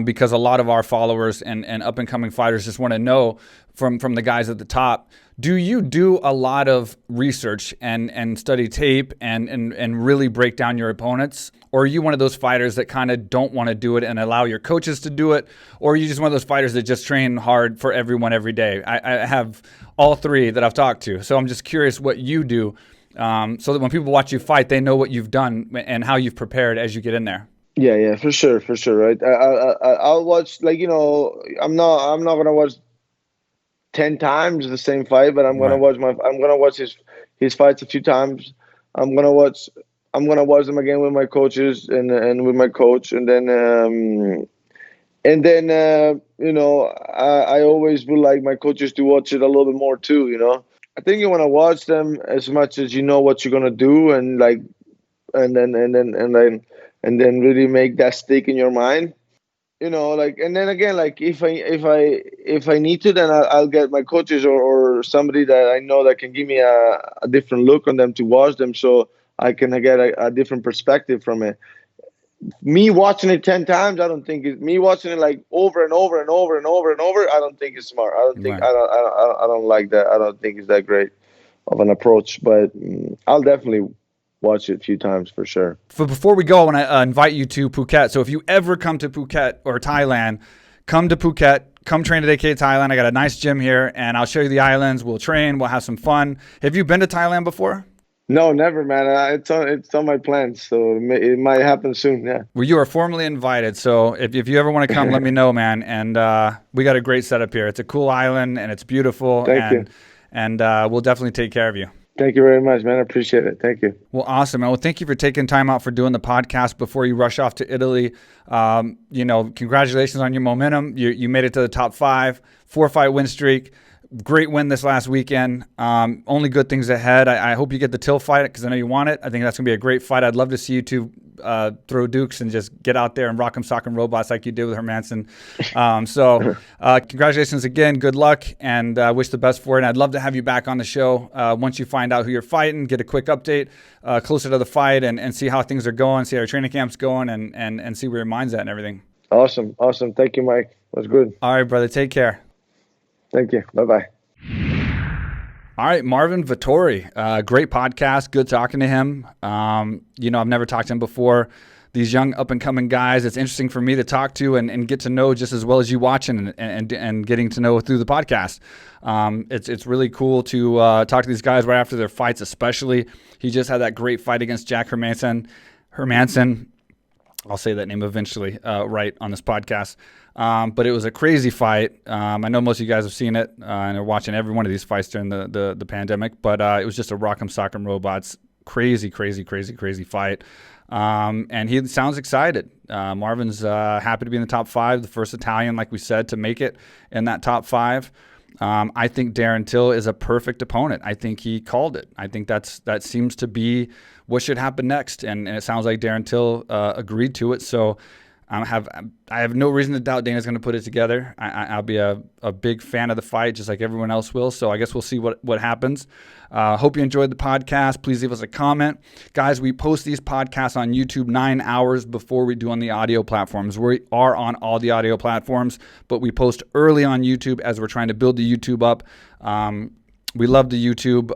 because a lot of our followers and up and coming fighters just want to know from the guys at the top. Do you do a lot of research and study tape and really break down your opponents? Or are you one of those fighters that kind of don't want to do it and allow your coaches to do it? Or are you just one of those fighters that just train hard for everyone every day? I have all 3 that I've talked to. So I'm just curious what you do so that when people watch you fight, they know what you've done and how you've prepared as you get in there. Yeah, for sure, right? I'll watch, I'm not gonna watch 10 times the same fight, but I'm gonna watch his fights a few times. I'm gonna watch them again with my coaches and with my coach, and then I always would like my coaches to watch it a little bit more too. You know, I think you want to watch them as much as you know what you're gonna do, and then really make that stick in your mind. You know, and then again, if I need to, then I'll get my coaches or somebody that I know that can give me a different look on them to watch them, so I can get a different perspective from it. Me watching it 10 times, I don't think me watching it over and over and over and over and over. I don't think it's smart. I don't think I don't like that. I don't think it's that great of an approach. But I'll definitely watch it a few times for sure. Before we go, I want to invite you to Phuket. So if you ever come to Phuket or Thailand, come to Phuket. Come train at AK Thailand. I got a nice gym here, and I'll show you the islands. We'll train. We'll have some fun. Have you been to Thailand before? No, never, man. It's on my plans, so it might happen soon. Yeah. Well, you are formally invited. So if you ever want to come, let me know, man. And we got a great setup here. It's a cool island, and it's beautiful. Thank you. And we'll definitely take care of you. Thank you very much, man. I appreciate it. Thank you. Well, awesome. Well, thank you for taking time out for doing the podcast before you rush off to Italy. Congratulations on your momentum. You made it to the top 5, 4-fight win streak. Great win this last weekend. Only good things ahead. I hope you get the Till fight because I know you want it. I think that's going to be a great fight. I'd love to see you two throw dukes and just get out there and rock 'em, sock 'em robots like you did with Hermansson. Congratulations again. Good luck, and wish the best for it. And I'd love to have you back on the show once you find out who you're fighting, get a quick update closer to the fight, and see how things are going, see how your training camp's going, and see where your mind's at and everything. Awesome. Thank you, Mike. That was good. All right, brother. Take care. Thank you. Bye-bye. All right, Marvin Vettori. Great podcast. Good talking to him. I've never talked to him before. These young up-and-coming guys, it's interesting for me to talk to and get to know just as well as you watching and getting to know through the podcast. It's really cool to talk to these guys right after their fights, especially. He just had that great fight against Jack Hermansson. I'll say that name eventually right on this podcast. But it was a crazy fight. I know most of you guys have seen it and are watching every one of these fights during the pandemic, but it was just a rock'em sock'em robots. Crazy fight. And he sounds excited. Marvin's happy to be in the top 5, the first Italian, like we said, to make it in that top 5. I think Darren Till is a perfect opponent. I think he called it. I think that seems to be what should happen next. And it sounds like Darren Till agreed to it. So I have no reason to doubt Dana's going to put it together. I'll be a big fan of the fight, just like everyone else will. So I guess we'll see what happens. Hope you enjoyed the podcast. Please leave us a comment. Guys, we post these podcasts on YouTube 9 hours before we do on the audio platforms. We are on all the audio platforms, but we post early on YouTube as we're trying to build the YouTube up. We love the YouTube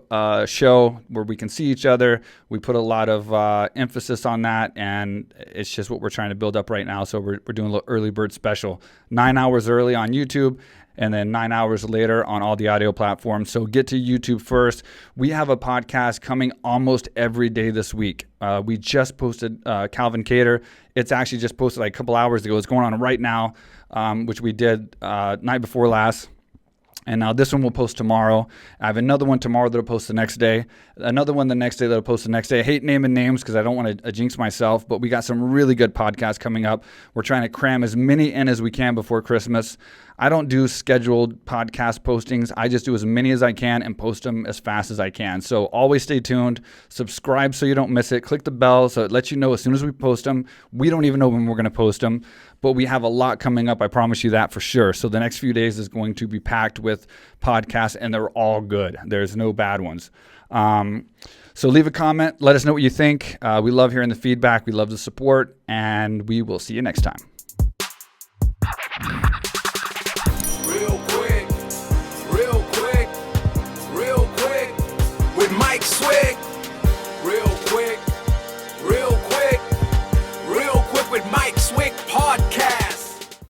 show where we can see each other. We put a lot of emphasis on that, and it's just what we're trying to build up right now. So we're doing a little early bird special. 9 hours early on YouTube, and then 9 hours later on all the audio platforms. So get to YouTube first. We have a podcast coming almost every day this week. We just posted Calvin Cater. It's actually just posted like a couple hours ago. It's going on right now, which we did night before last. And now this one will post tomorrow. I have another one tomorrow that'll post the next day. Another one the next day that'll post the next day. I hate naming names because I don't want to jinx myself, but we got some really good podcasts coming up. We're trying to cram as many in as we can before Christmas. I don't do scheduled podcast postings. I just do as many as I can and post them as fast as I can. So always stay tuned. Subscribe so you don't miss it. Click the bell so it lets you know as soon as we post them. We don't even know when we're going to post them, but we have a lot coming up. I promise you that for sure. So the next few days is going to be packed with podcasts, and they're all good. There's no bad ones. So leave a comment. Let us know what you think. We love hearing the feedback. We love the support, and we will see you next time.